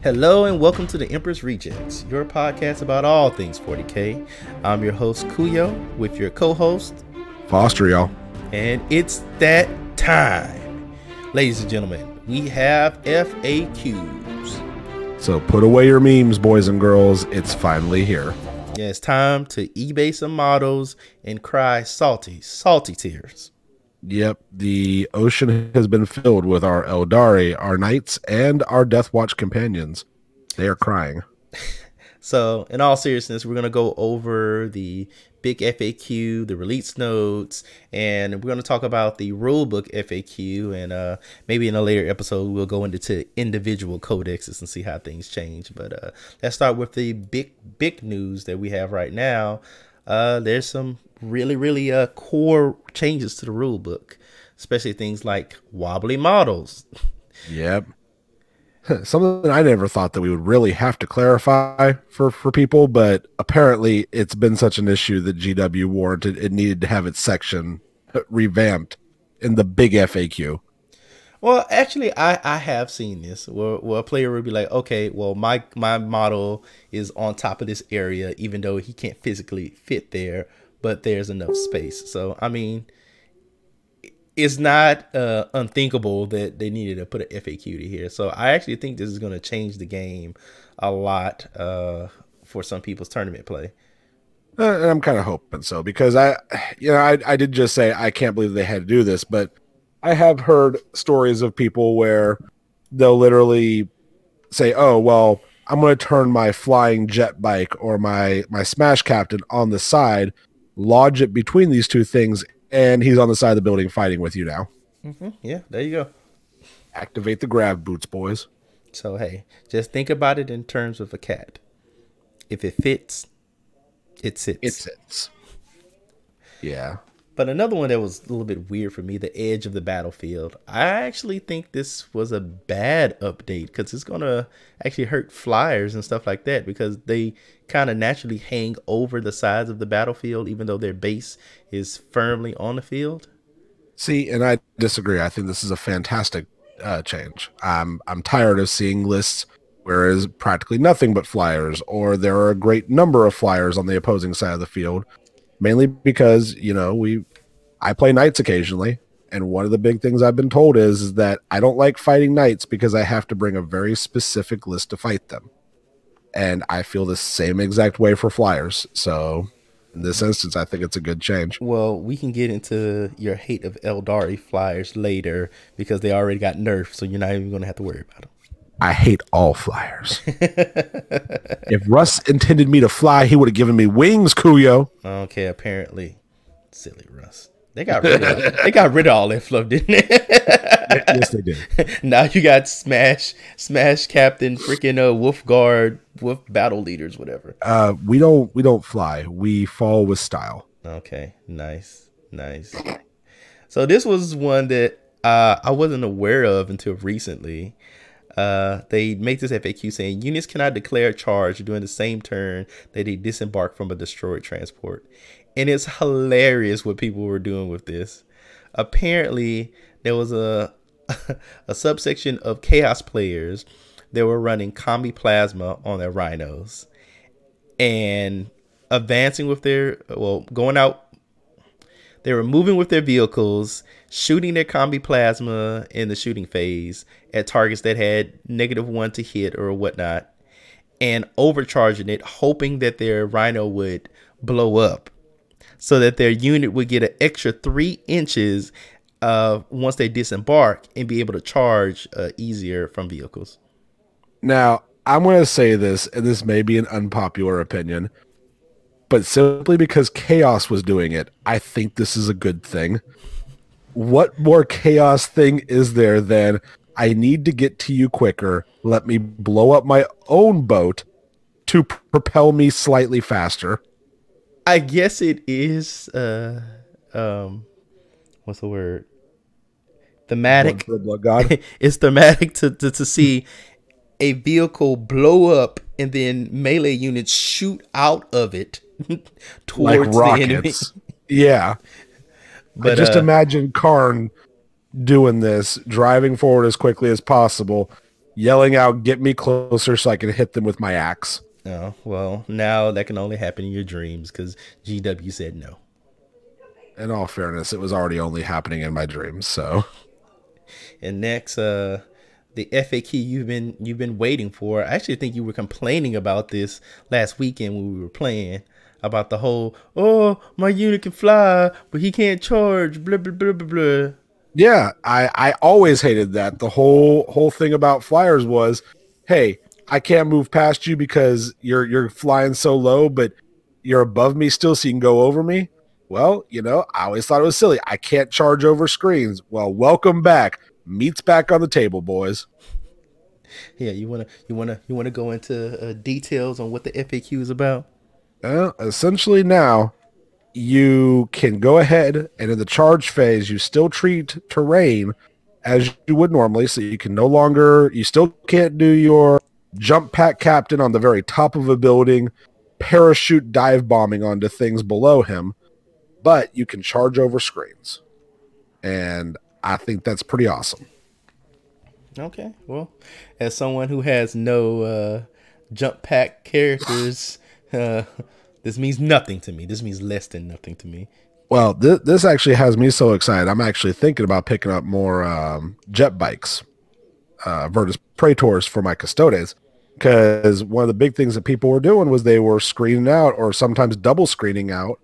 Hello and welcome to the Empress Rejects, your podcast about all things 40k. I'm your host Kuyo with your co-host Foster, y'all. And it's that time. Ladies and gentlemen, we have FAQs. So put away your memes, boys and girls. It's finally here. Yeah, it's time to eBay some models and cry salty, salty tears. Yep, the ocean has been filled with our Eldar, our knights, and our Deathwatch companions. They are crying. So, in all seriousness, we're going to go over the big FAQ, the release notes, and we're going to talk about the rulebook FAQ, and maybe in a later episode, we'll go into individual codexes and see how things change. But let's start with the big news that we have right now. There's some really core changes to the rule book, especially things like wobbly models. Yep. Something I never thought that we would really have to clarify for people, but apparently it's been such an issue that GW warranted it needed to have its section revamped in the big FAQ. Well, actually, I have seen this where a player would be like, okay, well, my model is on top of this area, even though he can't physically fit there, but there's enough space. So, I mean, it's not unthinkable that they needed to put an FAQ to here. So I actually think this is going to change the game a lot for some people's tournament play. And I'm kind of hoping so, because I did just say I can't believe they had to do this, but I have heard stories of people where they'll literally say, oh, well, I'm going to turn my flying jet bike or my smash captain on the side, lodge it between these two things, and he's on the side of the building fighting with you now. Yeah, there you go. Activate the grab boots, boys. So, hey, just think about it in terms of a cat. If it fits, it sits. It sits. Yeah. But another one that was a little bit weird for me, the edge of the battlefield. I actually think this was a bad update because it's going to actually hurt flyers and stuff like that because they kind of naturally hang over the sides of the battlefield even though their base is firmly on the field. See, and I disagree. I think this is a fantastic change. I'm tired of seeing lists where there's practically nothing but flyers, or there are a great number of flyers on the opposing side of the field. Mainly because, I play knights occasionally, and one of the big things I've been told is that I don't like fighting knights because I have to bring a very specific list to fight them. And I feel the same exact way for flyers. So, in this instance, I think it's a good change. Well, we can get into your hate of Eldar flyers later because they already got nerfed, so you're not even going to have to worry about them. I hate all flyers. If Russ intended me to fly, he would have given me wings, Kuyo. Okay, apparently. Silly Russ. They got rid of all that fluff, didn't they? Yes, they did. Now you got Smash Captain, freaking Wolf Guard, Wolf Battle Leaders, whatever. We don't fly. We fall with style. Okay, nice. So this was one that I wasn't aware of until recently. They make this FAQ saying units cannot declare a charge during the same turn that they disembark from a destroyed transport. And it's hilarious what people were doing with this. Apparently, there was a subsection of Chaos players that were running Combi Plasma on their Rhinos and advancing with going out. They were moving with their vehicles, shooting their Combi Plasma in the shooting phase at targets that had -1 to hit or whatnot, and overcharging it, hoping that their Rhino would blow up so that their unit would get an extra 3 inches once they disembark and be able to charge easier from vehicles. Now, I'm going to say this, and this may be an unpopular opinion, but simply because Chaos was doing it, I think this is a good thing. What more Chaos thing is there than I need to get to you quicker, let me blow up my own boat to propel me slightly faster? I guess it is, what's the word? Thematic. Blood God. It's thematic to see a vehicle blow up and then melee units shoot out of it towards like the enemy. Yeah. But I just imagine Karn doing this, driving forward as quickly as possible, yelling out, "Get me closer," so I can hit them with my axe. Oh, well, now that can only happen in your dreams because GW said no. In all fairness, it was already only happening in my dreams. So, And next, the FAQ you've been waiting for. I actually think you were complaining about this last weekend when we were playing about the whole, oh, my unit can fly, but he can't charge, blah blah blah blah blah. yeah, I always hated that. The whole thing about flyers was, hey, I can't move past you because you're flying so low, but you're above me still, so you can go over me. Well, I always thought it was silly. I can't charge over screens. Well, welcome back. Meat's back on the table, boys. Yeah, you wanna go into details on what the FAQ is about? Essentially now, you can go ahead and in the charge phase, you still treat terrain as you would normally. So you still can't do your jump pack captain on the very top of a building, parachute dive bombing onto things below him, but you can charge over screens. And I think that's pretty awesome. Okay, well, as someone who has no jump pack characters, this means nothing to me. This means less than nothing to me. Well, this actually has me so excited. I'm actually thinking about picking up more jet bikes, Virtus Praetors for my Custodes, because one of the big things that people were doing was they were screening out or sometimes double screening out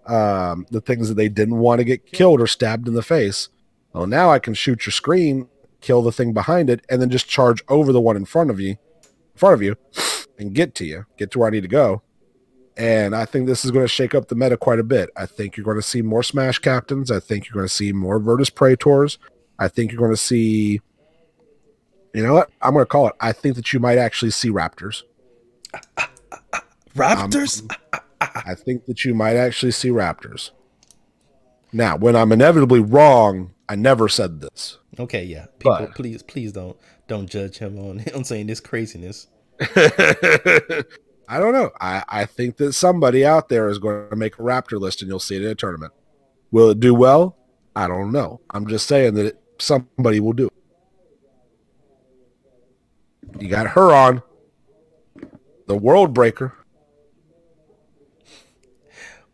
the things that they didn't want to get killed or stabbed in the face. Well, now I can shoot your screen, kill the thing behind it, and then just charge over the one in front of you, and get to where I need to go. And I think this is going to shake up the meta quite a bit. I think you're going to see more Smash Captains. I think you're going to see more Virtus Praetors. I think you're going to see, you know what? I'm going to call it. I think that you might actually see Raptors. Raptors? I think that you might actually see Raptors. Now, when I'm inevitably wrong, I never said this. Okay, yeah. People, please don't judge him on saying this craziness. I don't know. I think that somebody out there is going to make a Raptor list and you'll see it in a tournament. Will it do well? I don't know. I'm just saying that somebody will do it. You got Huron, the World Breaker.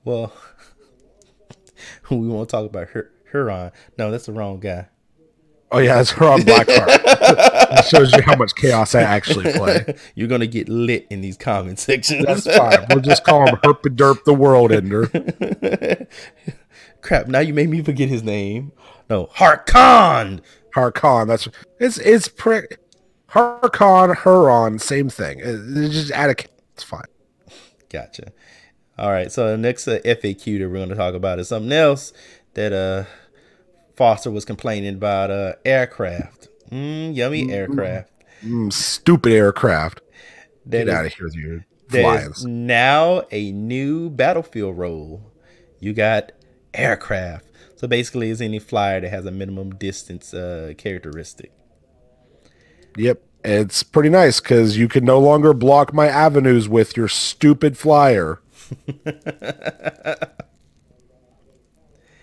Well, we won't talk about Huron. No, that's the wrong guy. Oh, yeah, that's Huron Blackheart. That shows you how much chaos I actually play. You're going to get lit in these comment sections. That's fine. We'll just call him Herpaderp the World Ender. Crap, now you made me forget his name. No, Harkon. Harkon, Harkon, Huron, same thing. It's just add a, it's fine. Gotcha. All right, so the next FAQ that we're going to talk about is something else that Foster was complaining about, aircraft. Yummy aircraft. Stupid aircraft. Get out of here with your flyings. Now a new battlefield role. You got aircraft. So basically it's any flyer that has a minimum distance characteristic. Yep. It's pretty nice because you can no longer block my avenues with your stupid flyer.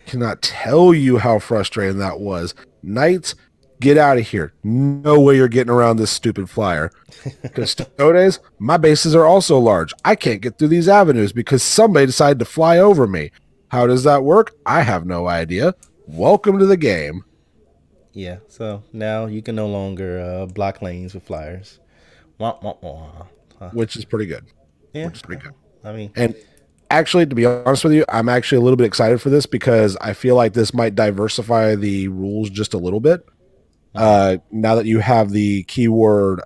Cannot tell you how frustrating that was. Knights, get out of here. No way you're getting around this stupid flyer. Custodes, my bases are also large. I can't get through these avenues because somebody decided to fly over me. How does that work? I have no idea. Welcome to the game. Yeah, so now you can no longer block lanes with flyers. Wah, wah, wah. Which is pretty good. Yeah. Which is pretty good. I mean, and actually, to be honest with you, I'm actually a little bit excited for this because I feel like this might diversify the rules just a little bit. Now that you have the keyword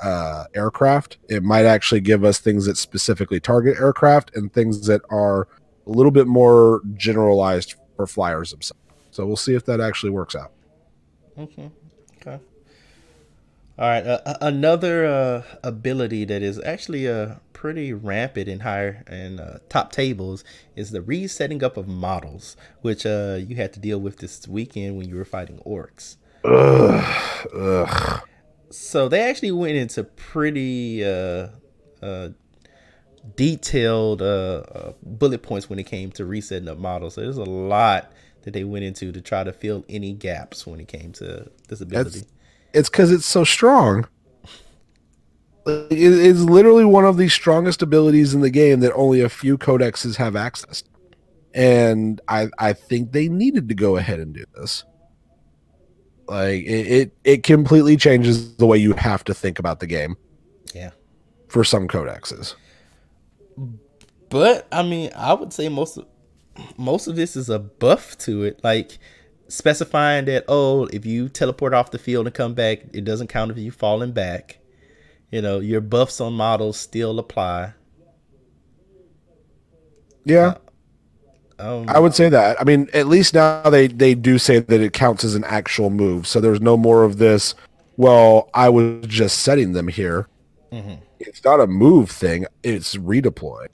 aircraft, it might actually give us things that specifically target aircraft and things that are a little bit more generalized for flyers themselves. So we'll see if that actually works out. Okay. All right. Another ability that is actually pretty rampant in higher and top tables is the resetting up of models, which you had to deal with this weekend when you were fighting orcs. Ugh. So they actually went into pretty detailed bullet points when it came to resetting up models. So there's a lot that they went into to try to fill any gaps when it came to this ability. It's because it's so strong. It is literally one of the strongest abilities in the game that only a few codexes have access to. And I think they needed to go ahead and do this. Like it completely changes the way you have to think about the game. Yeah. For some codexes. But I mean, I would say most of this is a buff to it, like specifying that, oh, if you teleport off the field and come back, it doesn't count if you falling back. You know, your buffs on models still apply. Yeah. I would say that. I mean, at least now they do say that it counts as an actual move. So there's no more of this, well, I was just setting them here. Mm-hmm. It's not a move thing. It's redeploy.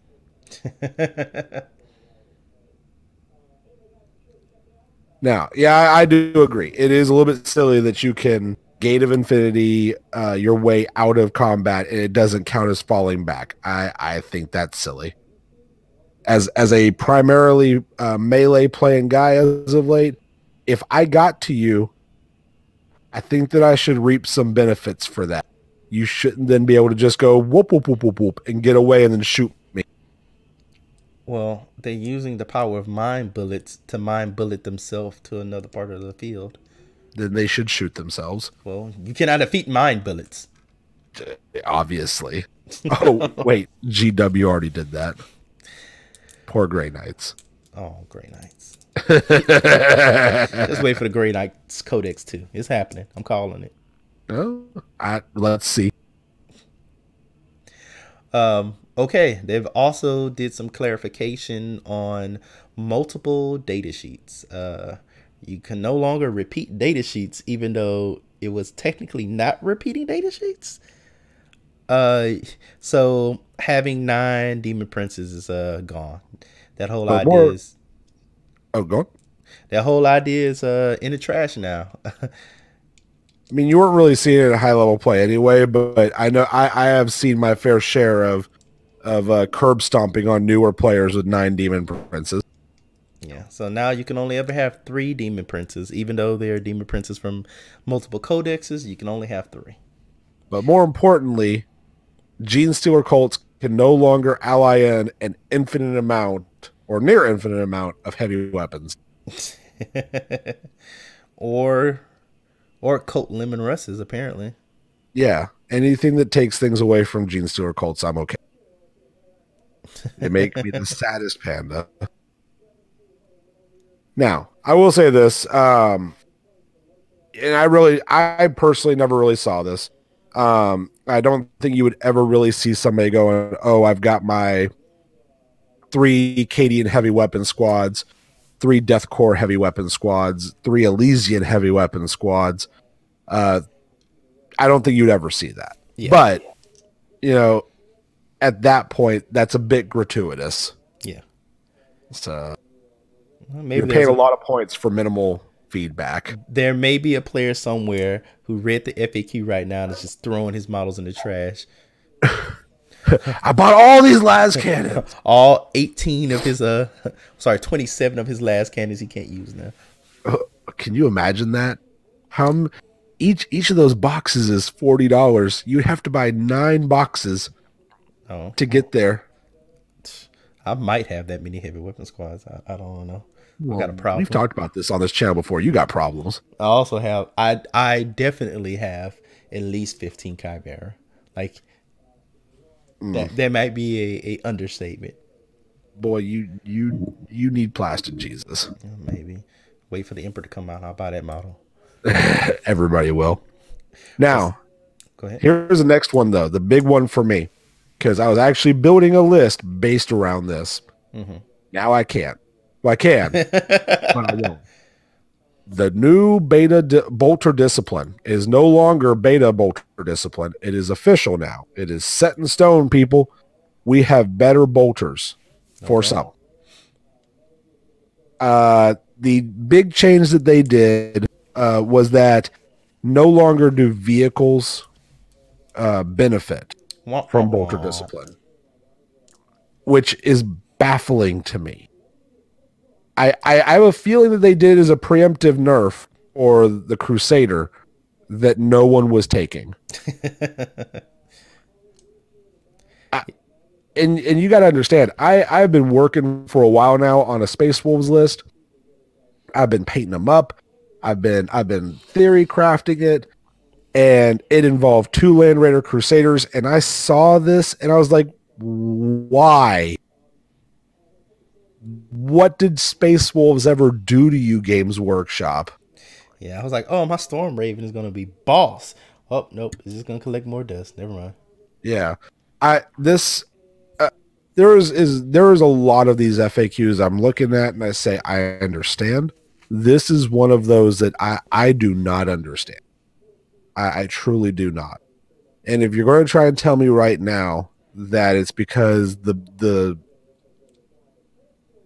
Now, yeah, I do agree. It is a little bit silly that you can Gate of Infinity your way out of combat and it doesn't count as falling back. I think that's silly. As a primarily melee playing guy as of late, if I got to you, I think that I should reap some benefits for that. You shouldn't then be able to just go whoop, whoop, whoop, whoop, whoop, and get away and then shoot me. Well, they're using the power of mind bullets to mind bullet themselves to another part of the field. Then they should shoot themselves. Well, you cannot defeat mind bullets. Obviously. Oh, wait. GW already did that. Poor Grey Knights. Oh, Grey Knights. Just wait for the Grey Knights Codex 2. It's happening. I'm calling it. Oh, let's see. Okay, they've also did some clarification on multiple data sheets. You can no longer repeat data sheets, even though it was technically not repeating data sheets. So having 9 demon princes is gone. That whole idea is gone. That whole idea is in the trash now. I mean, you weren't really seeing it at high level play anyway, but I know I have seen my fair share of curb stomping on newer players with 9 demon princes. Yeah, so now you can only ever have 3 demon princes, even though they're demon princes from multiple codexes. You can only have 3. But more importantly, Gene Stealer cults can no longer ally in an infinite amount or near infinite amount of heavy weapons. or cult lemon russes, apparently. Yeah, anything that takes things away from Gene Stealer cults, I'm okay. They make me the saddest panda. Now, I will say this, and I personally never really saw this. I don't think you would ever really see somebody going, oh, I've got my 3 Cadian heavy weapon squads, 3 Death Corps heavy weapon squads, 3 Elysian heavy weapon squads. I don't think you'd ever see that. Yeah. But, at that point, that's a bit gratuitous. Yeah. So maybe you're paying a lot of points for minimal feedback. There may be a player somewhere who read the FAQ right now and is just throwing his models in the trash. I bought all these las cannons. All 18 of his 27 of his las cannons he can't use now. Can you imagine that? How each of those boxes is $40. You'd have to buy 9 boxes to get there. I might have that many heavy weapon squads. I don't know. Well, I got a problem. We've talked about this on this channel before. You got problems. I also have. I definitely have at least 15 Chimera. Like that might be a understatement. Boy, you need plastic Jesus. Maybe wait for the Emperor to come out. I'll buy that model. Everybody will. Now, go ahead. Here's the next one though, the big one for me, because I was actually building a list based around this. Mm-hmm. Now I can't. Well, I can, but I won't. The new beta bolter discipline is no longer beta bolter discipline. It is official now. It is set in stone, people. We have better bolters for some. The big change that they did was that no longer do vehicles benefit from bolter discipline, which is baffling to me. I have a feeling that they did as a preemptive nerf or the Crusader that no one was taking. And you got to understand, I've been working for a while now on a Space Wolves list. I've been painting them up. I've been theory crafting it, and it involved 2 Land Raider Crusaders. And I saw this, and I was like, why? What did Space Wolves ever do to you, Games Workshop? Yeah, I was like, oh, my Storm Raven is gonna be boss. Oh nope, it's just gonna collect more dust. Never mind. Yeah, there is a lot of these FAQs I'm looking at, and I say I understand. This is one of those that I do not understand. I truly do not. And if you're going to try and tell me right now that it's because the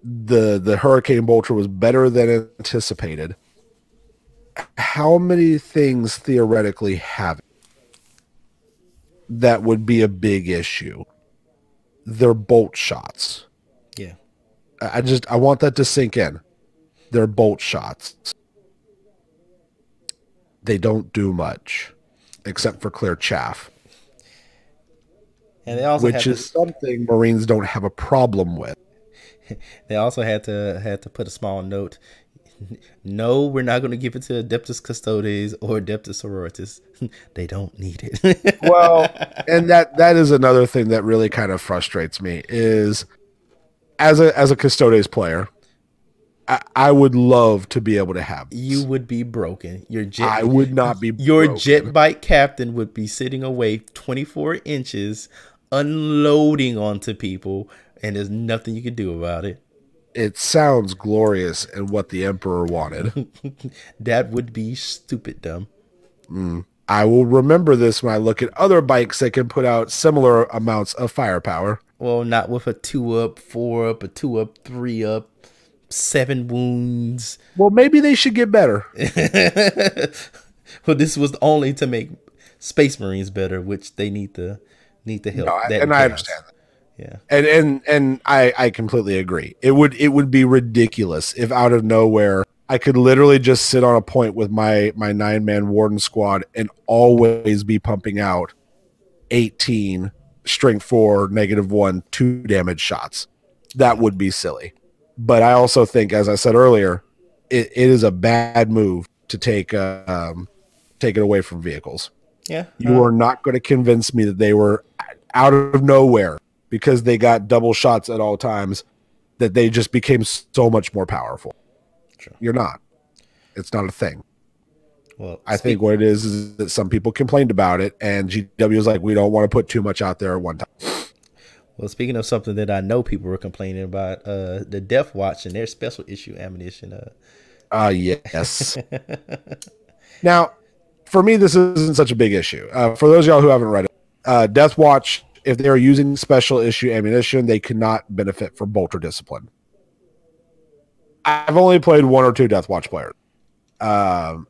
Hurricane Bolter was better than anticipated, how many things theoretically have it that would be a big issue? They're bolt shots. Yeah. I want that to sink in. They're bolt shots. They don't do much except for clear chaff. And they also which is something Marines don't have a problem with. They also had to put a small note. No, we're not going to give it to Adeptus Custodes or Adeptus Sororitas. They don't need it. Well, and that is another thing that really kind of frustrates me is as a Custodes player, I would love to be able to have this. You would be broken. I would not be your broken. jet bike captain would be sitting away 24 inches unloading onto people, and there's nothing you can do about it. It sounds glorious and what the Emperor wanted. That would be stupid dumb. I will remember this when I look at other bikes that can put out similar amounts of firepower. Well, not with a 2-up, 4-up, a 2-up, 3-up, 7 wounds. Well, maybe they should get better. Well, this was only to make Space Marines better, which they need to help. No, and I understand that. Yeah, and I completely agree. It would be ridiculous if out of nowhere I could literally just sit on a point with my 9-man Warden squad and always be pumping out 18 strength 4 -1 2 damage shots. That would be silly. But I also think, as I said earlier, it is a bad move to take it away from vehicles. Yeah, you are not going to convince me that they were out of nowhere, because they got double shots at all times, that they just became so much more powerful. True. You're not. It's not a thing. Well, I think what it is that some people complained about it, and GW was like, we don't want to put too much out there at one time. Well, speaking of something that I know people were complaining about, the Death Watch and their special issue ammunition. Yes. Now, for me, this isn't such a big issue. For those of y'all who haven't read it, Death Watch, if they are using special issue ammunition, they cannot benefit from Bolter Discipline. I've only played 1 or 2 Death Watch players. And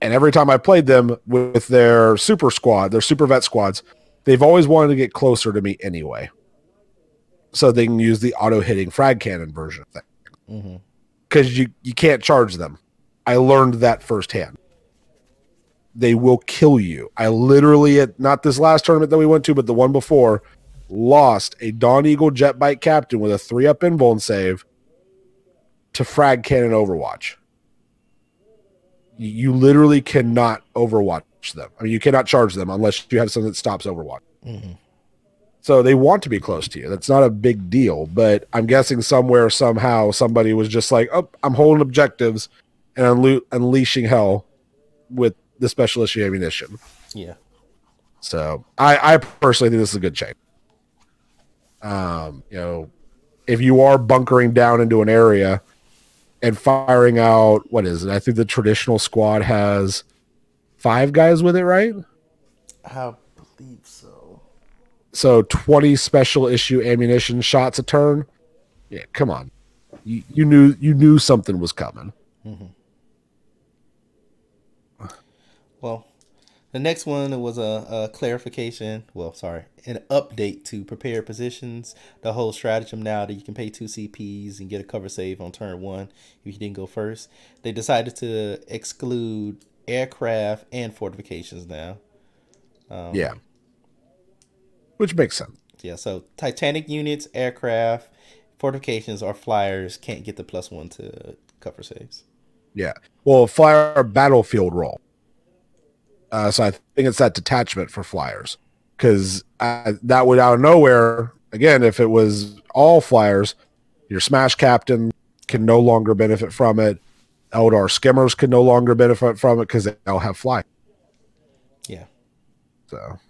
every time I played them with their super squad, their super vet squads, they've always wanted to get closer to me anyway, so they can use the auto-hitting frag cannon version of things. Because you can't charge them. I learned that firsthand. They will kill you. I literally, not this last tournament that we went to, but the one before, lost a Dawn Eagle jet bike captain with a 3-up invuln save to frag cannon Overwatch. You literally cannot Overwatch them. I mean, you cannot charge them unless you have something that stops Overwatch. So they want to be close to you. That's not a big deal, but I'm guessing somewhere, somehow, somebody was just like, oh, I'm holding objectives and unleashing hell with the special issue ammunition. Yeah. So I personally think this is a good change. If you are bunkering down into an area and firing out, what is it? I think the traditional squad has 5 guys with it, right? I believe so. So 20 special issue ammunition shots a turn. Yeah, come on. You knew something was coming. Well, the next one was a clarification. Well, sorry, an update to prepare positions. The whole stratagem now that you can pay 2 CPs and get a cover save on turn 1 if you didn't go first. They decided to exclude aircraft and fortifications now. Yeah. Which makes sense. Yeah, so Titanic units, aircraft, fortifications, or flyers can't get the +1 to cover saves. Yeah. Well, flyer battlefield roll. So I think it's that detachment for flyers. Because that would out of nowhere, again, if it was all flyers, your Smash Captain can no longer benefit from it. Eldar Skimmers can no longer benefit from it because they'll have fly. Yeah. So,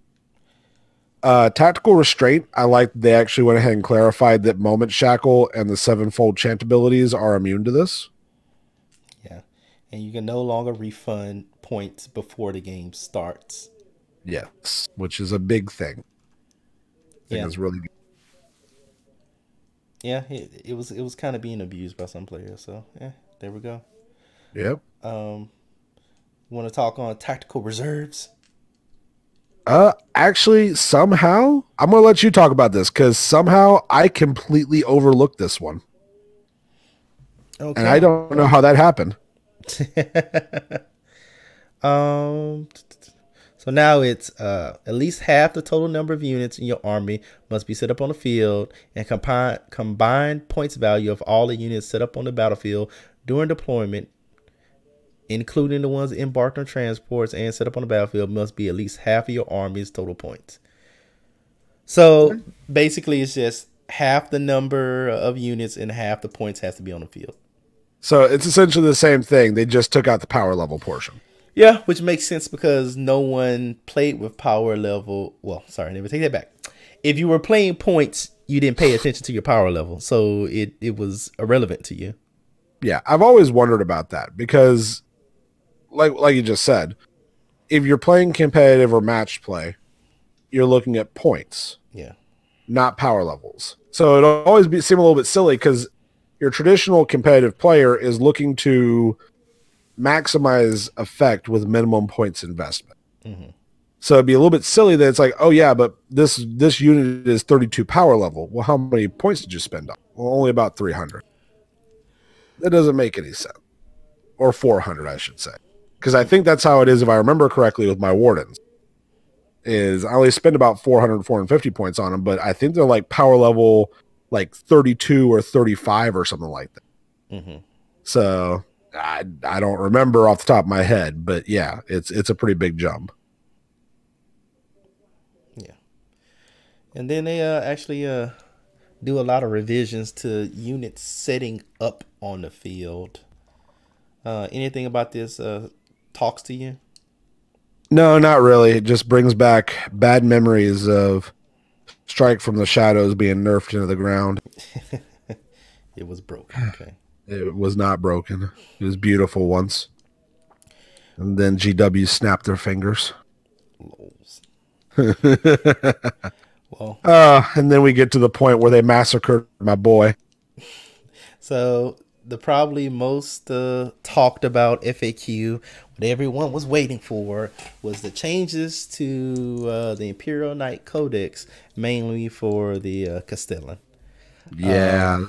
tactical restraint. I like they actually went ahead and clarified that Moment Shackle and the sevenfold chant abilities are immune to this. Yeah. And you can no longer refund points before the game starts. Yes, which is a big thing. I think it's really good. Yeah, it was kind of being abused by some players. So yeah, there we go. Yep. Want to talk on tactical reserves? Actually, somehow I'm gonna let you talk about this because somehow I completely overlooked this one. Okay. And I don't know how that happened. So now it's at least half the total number of units in your army must be set up on the field, and combined points value of all the units set up on the battlefield during deployment, including the ones embarked on transports and set up on the battlefield, must be at least half of your army's total points. So basically, it's just half the number of units and half the points has to be on the field. So it's essentially the same thing. They just took out the power level portion. Yeah, which makes sense because no one played with power level. Well, sorry, let me take that back. If you were playing points, you didn't pay attention to your power level, so it was irrelevant to you. Yeah, I've always wondered about that because, like you just said, if you're playing competitive or match play, you're looking at points, not power levels. So it'll always seem a little bit silly because your traditional competitive player is looking to maximize effect with minimum points investment. Mm-hmm. So it'd be a little bit silly that it's like, oh yeah, but this unit is 32 power level. Well, how many points did you spend on? Well, only about 300. That doesn't make any sense. Or 400, I should say. Because I think that's how it is, if I remember correctly, with my Wardens. Is I only spend about 400, 450 points on them, but I think they're like power level like 32 or 35 or something like that. Mm-hmm. So I don't remember off the top of my head, but yeah, it's a pretty big jump. Yeah. And then they actually do a lot of revisions to units setting up on the field. Anything about this talks to you? No, not really. It just brings back bad memories of Strike from the Shadows being nerfed into the ground. It was broken. Okay. It was not broken. It was beautiful once. And then GW snapped their fingers. Lols. Well, and then we get to the point where they massacred my boy. So the probably most talked about FAQ, what everyone was waiting for, was the changes to the Imperial Knight Codex, mainly for the Castellan. Yeah.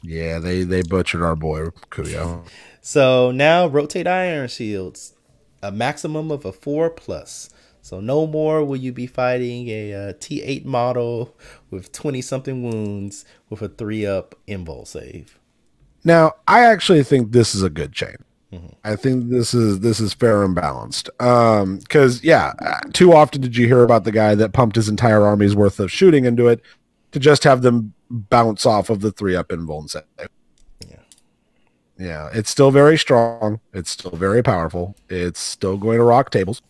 They butchered our boy Kuyo. So now rotate iron shields, a maximum of a 4+. So no more will you be fighting a T8 model with 20-something wounds with a 3-up invul save. Now, I actually think this is a good change. Mm-hmm. I think this is fair and balanced. Because too often did you hear about the guy that pumped his entire army's worth of shooting into it to just have them bounce off of the 3-up invul save. Yeah, it's still very strong. It's still very powerful. It's still going to rock tables.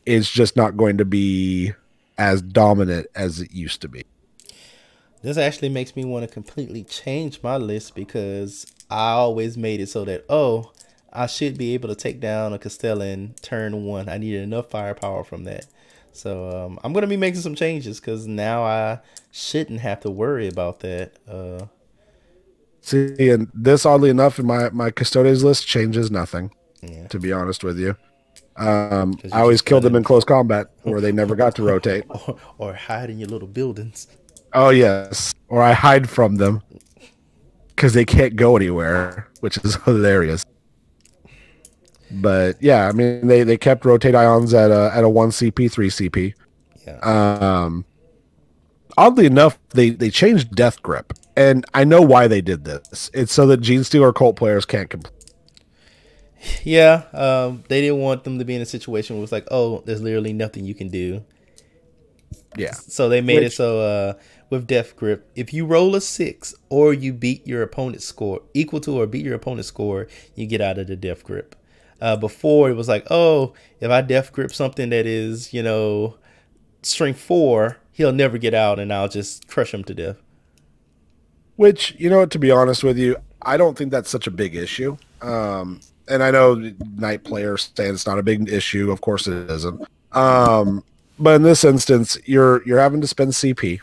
It's just not going to be as dominant as it used to be. This actually makes me want to completely change my list because I always made it so that, I should be able to take down a Castellan turn 1. I needed enough firepower from that. So I'm going to be making some changes because now I shouldn't have to worry about that. See, and this, oddly enough, in my Custodes list changes nothing, to be honest with you. I always killed them in close combat where they never got to rotate. Or hide in your little buildings. Oh, yes. Or I hide from them because they can't go anywhere, which is hilarious. But, yeah, I mean, they kept rotate ions at a 1 CP, 3 CP. Yeah. oddly enough, they changed Death Grip, and I know why they did this. It's so that Genestealer cult players can't complain. Yeah, they didn't want them to be in a situation where it's like, oh, there's literally nothing you can do. Yeah. So they made it so with Death Grip, if you roll a 6 or you beat your opponent's score, equal to or beat your opponent's score, you get out of the Death Grip. Before it was like, oh, if I Death Grip something that is, strength 4, he'll never get out and I'll just crush him to death. Which, to be honest with you, I don't think that's such a big issue. And I know Knight players say it's not a big issue. Of course it isn't. But in this instance, you're having to spend CP.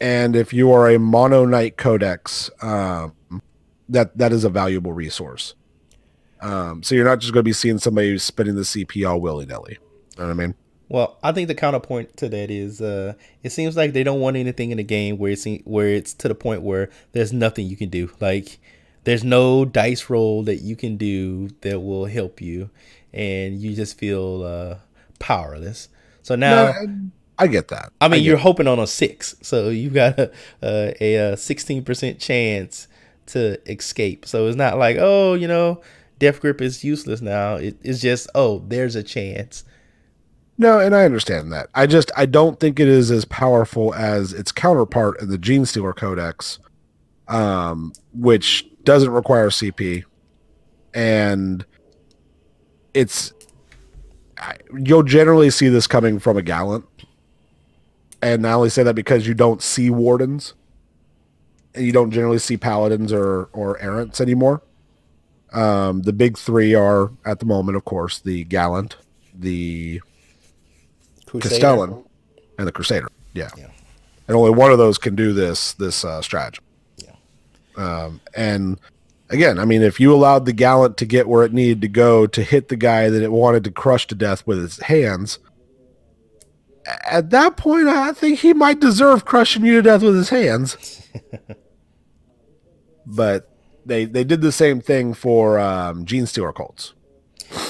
And if you are a mono Knight codex, that is a valuable resource. So you're not just going to be seeing somebody who's spending the CP all willy-nilly. You know what I mean? Well, I think the counterpoint to that is it seems like they don't want anything in the game where it's to the point where there's nothing you can do. Like, there's no dice roll that you can do that will help you, and you just feel powerless. So now, I get that. I mean, you're hoping on a 6, so you've got a 16% chance to escape. So it's not like, oh, Death Grip is useless now. It's just, oh, there's a chance. No, and I understand that. I don't think it is as powerful as its counterpart in the Genestealer Codex, which doesn't require CP, and you'll generally see this coming from a Gallant. And I only say that because you don't see Wardens, and you don't generally see Paladins or Errants anymore. The big 3 are, at the moment, of course, the Gallant, the Castellan, and the Crusader. Yeah. And only one of those can do this strategy. Yeah. And again, I mean, if you allowed the Gallant to get where it needed to go to hit the guy that it wanted to crush to death with its hands, at that point, I think he might deserve crushing you to death with his hands. But they did the same thing for Genestealer cults.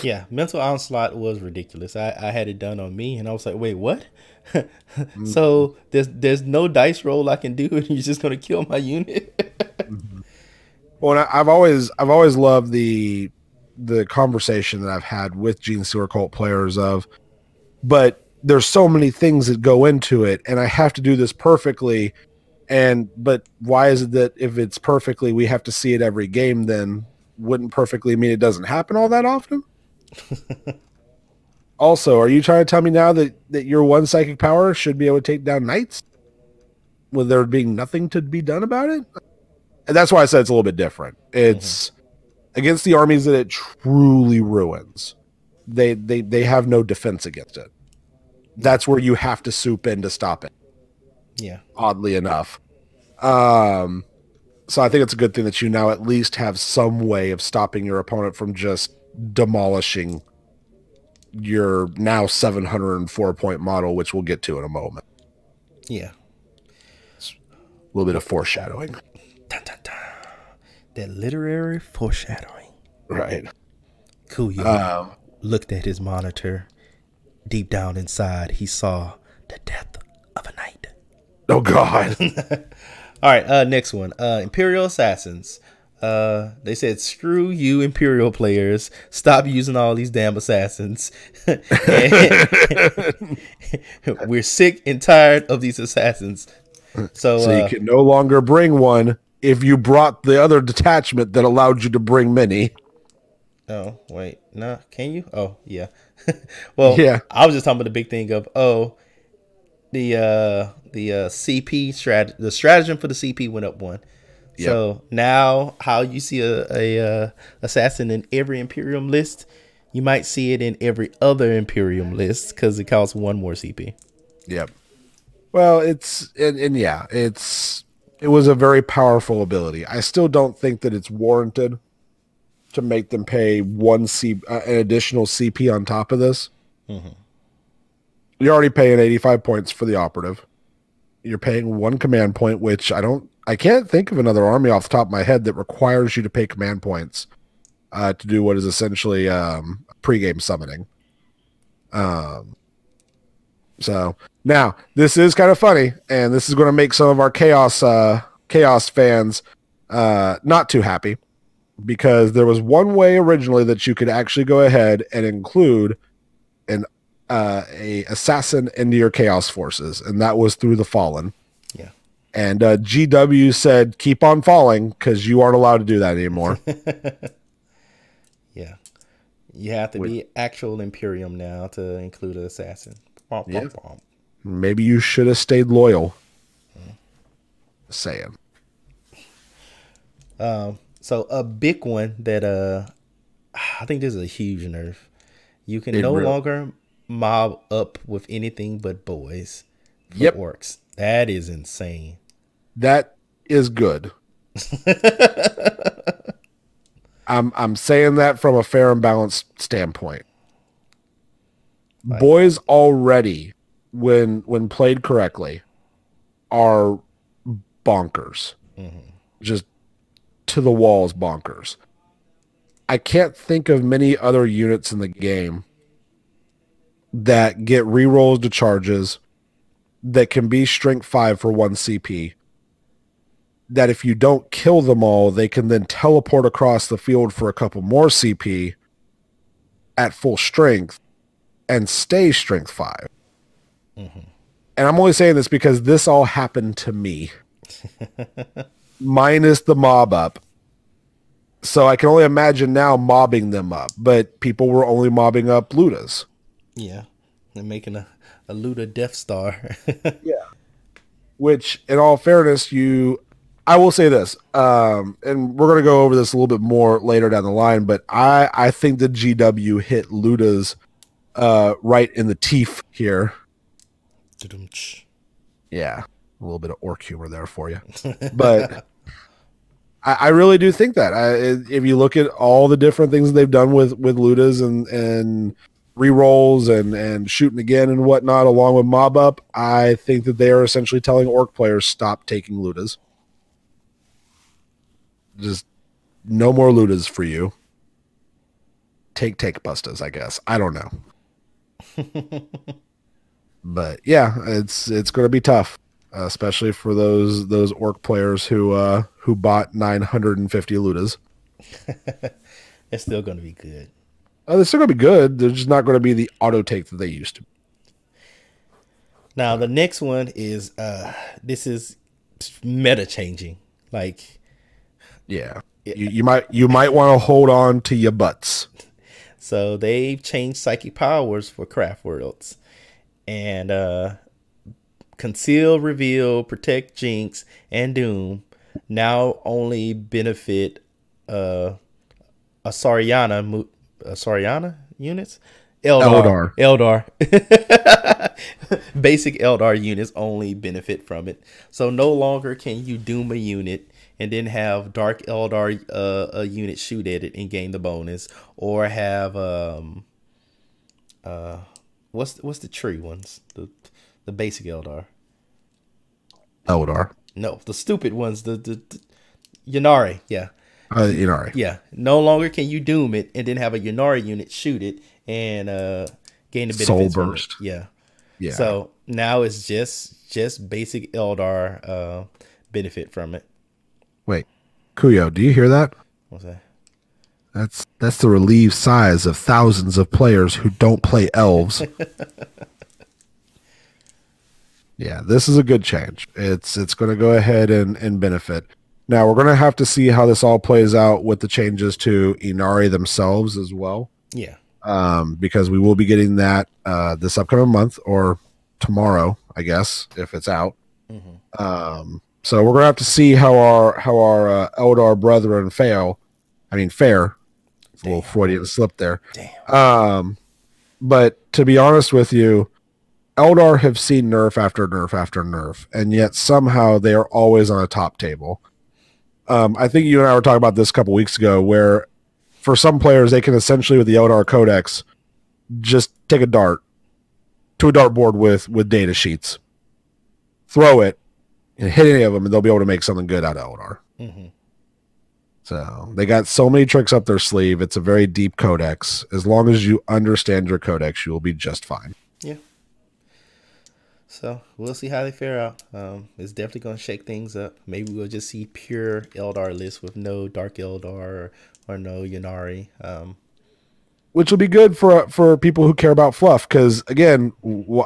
Yeah, Mental Onslaught was ridiculous. I had it done on me, and I was like, wait, what? So there's no dice roll I can do, and you're just gonna kill my unit? Well, I've always loved the conversation that I've had with Genestealer cult players but there's so many things that go into it, and I have to do this perfectly. But why is it that if it's perfectly, we have to see it every game? Then wouldn't perfectly mean it doesn't happen all that often? Also, are you trying to tell me now that your 1 psychic power should be able to take down knights with there being nothing to be done about it? And that's why I said it's a little bit different. It's against the armies that it truly ruins. They have no defense against it. That's where you have to swoop in to stop it. Yeah. Oddly enough. So I think it's a good thing that you now at least have some way of stopping your opponent from just demolishing your now 704 point model, which we'll get to in a moment. Yeah. It's a little bit of foreshadowing. Dun, dun, dun. That literary foreshadowing. Right. Kuya looked at his monitor. Deep down inside, he saw the death of a knight. Oh, God. All right, next one. Imperial Assassins. They said, screw you, Imperial players. Stop using all these damn assassins. We're sick and tired of these assassins. So you can no longer bring one if you brought the other detachment that allowed you to bring many. Oh, wait. No, can you? Oh, yeah. Well, yeah. I was just talking about the big thing of, the CP strategy, the stratagem for the CP went up 1. Yep. So now how you see a assassin in every Imperium list, you might see it in every other Imperium list because it costs 1 more CP. Yep. Well, it was a very powerful ability. I still don't think that it's warranted to make them pay an additional CP on top of this. Mm-hmm. You're already paying 85 points for the operative. You're paying 1 command point, which I can't think of another army off the top of my head that requires you to pay command points to do what is essentially pregame summoning. So Now, this is kind of funny, and this is going to make some of our chaos fans not too happy, because there was one way originally that you could actually go ahead and include an a assassin into your chaos forces, and that was through the Fallen. Yeah. And GW said, keep on falling, because you aren't allowed to do that anymore. Yeah. You have to be actual Imperium now to include an assassin. Yeah. Maybe you should have stayed loyal. Saying. So a big one that I think this is a huge nerf. You can no longer mob up with anything but boys. Yep. Orcs. That is insane. That is good. I'm saying that from a fair and balanced standpoint. Like, boys already, when played correctly, are bonkers. Just to the walls bonkers. I can't think of many other units in the game that get rerolls to charges that can be strength 5 for 1 CP, that if you don't kill them all, they can then teleport across the field for a couple more CP at full strength and stay strength 5. And I'm only saying this because this all happened to me. Minus the mob up. So I can only imagine now mobbing them up. But people were only mobbing up Ludas. Yeah. They're making a Luda Death Star. Yeah. Which, in all fairness, I will say this, and we're going to go over this a little bit more later down the line, but I think the GW hit Luda's right in the teeth here. Yeah. A little bit of orc humor there for you. But I really do think that. If you look at all the different things that they've done with Ludas and rerolls and shooting again and whatnot, along with mob up, I think that they are essentially telling orc players, stop taking Ludas. Just no more Ludas for you. Take Bustas, I guess. I don't know. But yeah, it's going to be tough. Especially for those orc players who bought 950 Ludas. It's still going to be good. They're still going to be good. They're just not going to be the auto take that they used to. Now the next one is this is meta changing. Like, yeah, you might want to hold on to your butts. So they've changed psychic powers for craft worlds, and Conceal, Reveal, Protect, Jinx, and Doom now only benefit Asariana units? Eldar. Basic Eldar units only benefit from it. So no longer can you Doom a unit and then have Dark Eldar a unit shoot at it and gain the bonus, or have what's the tree ones? The basic Eldar. No, the stupid ones. The Ynnari. Yeah. Ynnari. Yeah. No longer can you Doom it and then have a Ynnari unit shoot it and gain the benefits. Soul burst. Yeah. Yeah. So now it's just basic Eldar benefit from it. Wait, Kuyo, do you hear that? What's that? That's the relieved sighs of thousands of players who don't play elves. Yeah, this is a good change. It's going to go ahead and benefit. Now, we're going to have to see how this all plays out with the changes to Ynnari themselves as well. Yeah. Because we will be getting that this upcoming month, or tomorrow, I guess, if it's out. So we're going to have to see how our Eldar brethren fare. It's a little Freudian slip there. Damn. But to be honest with you, Eldar have seen nerf after nerf after nerf, and yet somehow they are always on a top table. I think you and I were talking about this a couple weeks ago, where for some players, they can essentially, with the Eldar Codex, just take a dart to a dartboard with data sheets, throw it, and hit any of them, and they'll be able to make something good out of Eldar. So they got so many tricks up their sleeve. It's a very deep codex. As long as you understand your codex, you will be just fine. Yeah. So we'll see how they fare out. It's definitely going to shake things up. Maybe we'll just see pure Eldar lists with no Dark Eldar or no Yannari. Which will be good for people who care about fluff. Because again,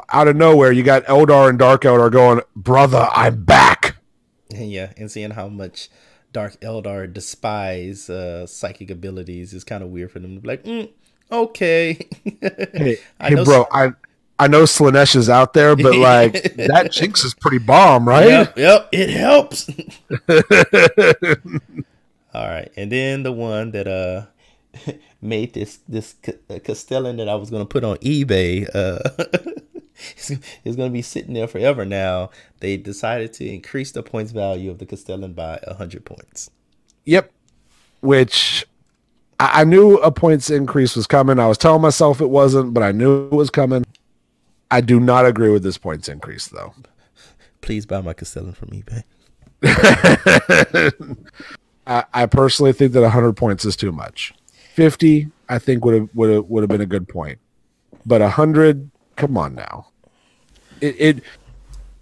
out of nowhere, you got Eldar and Dark Eldar going, brother, I'm back. And yeah, and seeing how much Dark Eldar despise psychic abilities is kind of weird for them to be like, okay. Hey, bro, I know Slanesh is out there, but like that Jinx is pretty bomb, right? Yep, it helps. All right, and then the one that made this Castellan that I was gonna put on eBay, it's gonna be sitting there forever now. They decided to increase the points value of the Castellan by 100 points. Yep, which I knew a points increase was coming. I was telling myself it wasn't, but I knew it was coming. I do not agree with this points increase, though. Please buy my Castellan from eBay. I personally think that 100 points is too much. 50, I think would have been a good point, but 100, come on now. It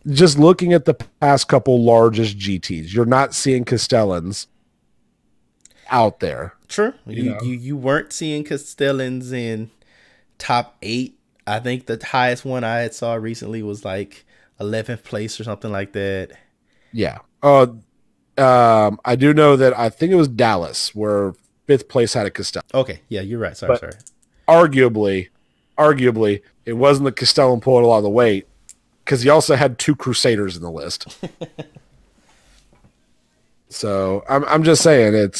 just looking at the past couple largest GTs, you're not seeing Castellans out there. True, you weren't seeing Castellans in top 8. I think the highest one I had saw recently was like 11th place or something like that. Yeah. I do know that I think it was Dallas where 5th place had a Castellan. Okay. Yeah, you're right. Sorry. Arguably, it wasn't the Castellan pulling a lot of the weight because he also had 2 Crusaders in the list. So I'm just saying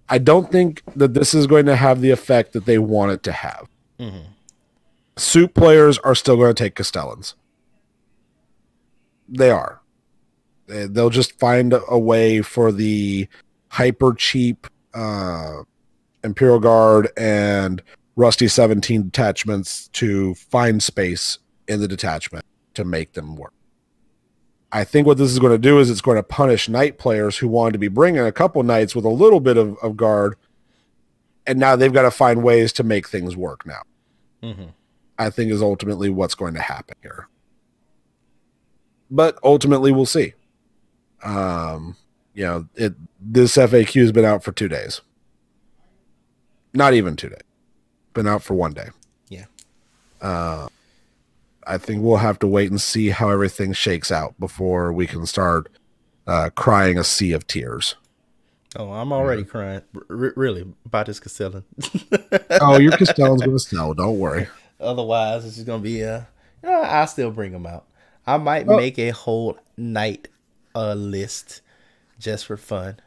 I don't think that this is going to have the effect that they want it to have. Mm-hmm. Suit players are still going to take Castellans. They are. They'll just find a way for the hyper cheap Imperial Guard and Rusty 17 detachments to find space in the detachment to make them work. I think what this is going to do is it's going to punish knight players who wanted to be bringing a couple knights with a little bit of guard, and now they've got to find ways to make things work now. Mm-hmm. I think is ultimately what's going to happen here. But ultimately, we'll see. This FAQ has been out for 2 days. Not even 2 days. Been out for 1 day. Yeah. I think we'll have to wait and see how everything shakes out before we can start crying a sea of tears. Oh, I'm already crying. Really, about this Castellan. Oh, your Castellan's going to sell. Don't worry. Otherwise, it's just going to be I'll still bring them out. I might make a whole night list just for fun.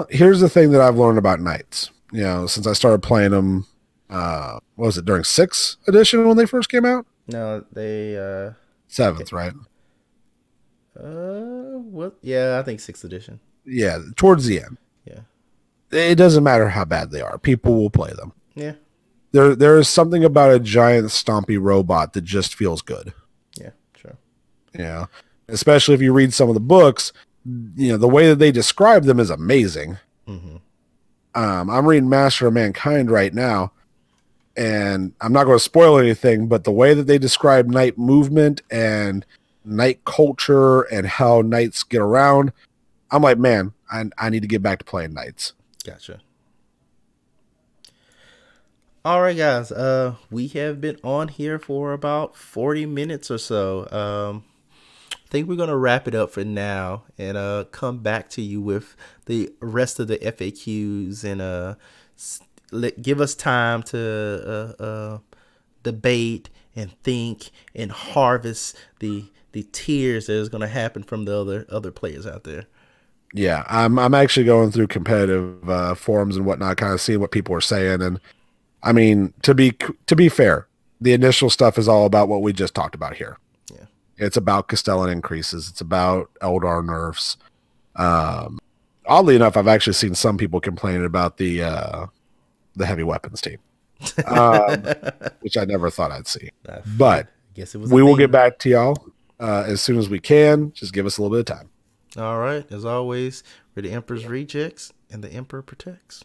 Here's the thing that I've learned about knights. Since I started playing them, what was it, during 6th edition when they first came out? No, they 7th, right? Yeah, I think 6th edition. Yeah, towards the end. Yeah. It doesn't matter how bad they are. People will play them. Yeah. There is something about a giant stompy robot that just feels good. Yeah, sure. Yeah. Especially if you read some of the books, the way that they describe them is amazing. Mm-hmm. I'm reading Master of Mankind right now, and I'm not going to spoil anything, but the way that they describe knight movement and knight culture and how knights get around, I'm like, man, I need to get back to playing knights. Gotcha. All right, guys. We have been on here for about 40 minutes or so. I think we're going to wrap it up for now and come back to you with the rest of the FAQs and give us time to debate and think and harvest the tears that is going to happen from the other players out there. Yeah, I'm actually going through competitive forums and whatnot, kind of seeing what people are saying. And I mean, to be fair, the initial stuff is all about what we just talked about here. Yeah, it's about Castellan increases. It's about Eldar nerfs. Oddly enough, I've actually seen some people complaining about the heavy weapons team, which I never thought I'd see. But we will get back to y'all as soon as we can. Just give us a little bit of time. All right. As always, we're the Emperor's Rejects, and the Emperor protects.